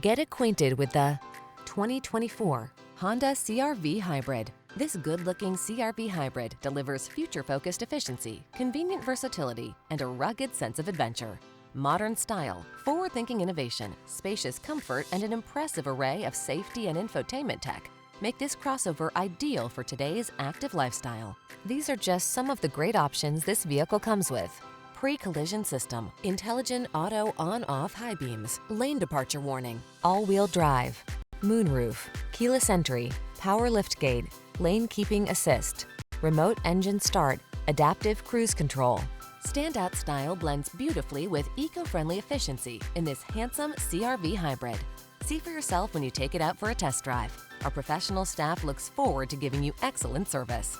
Get acquainted with the 2024 Honda CR-V Hybrid. This good-looking CR-V Hybrid delivers future-focused efficiency, convenient versatility, and a rugged sense of adventure. Modern style, forward-thinking innovation, spacious comfort, and an impressive array of safety and infotainment tech make this crossover ideal for today's active lifestyle. These are just some of the great options this vehicle comes with: pre-collision system, intelligent auto on-off high beams, lane departure warning, all-wheel drive, moonroof, keyless entry, power liftgate, lane keeping assist, remote engine start, adaptive cruise control. Standout style blends beautifully with eco-friendly efficiency in this handsome CR-V Hybrid. See for yourself when you take it out for a test drive. Our professional staff looks forward to giving you excellent service.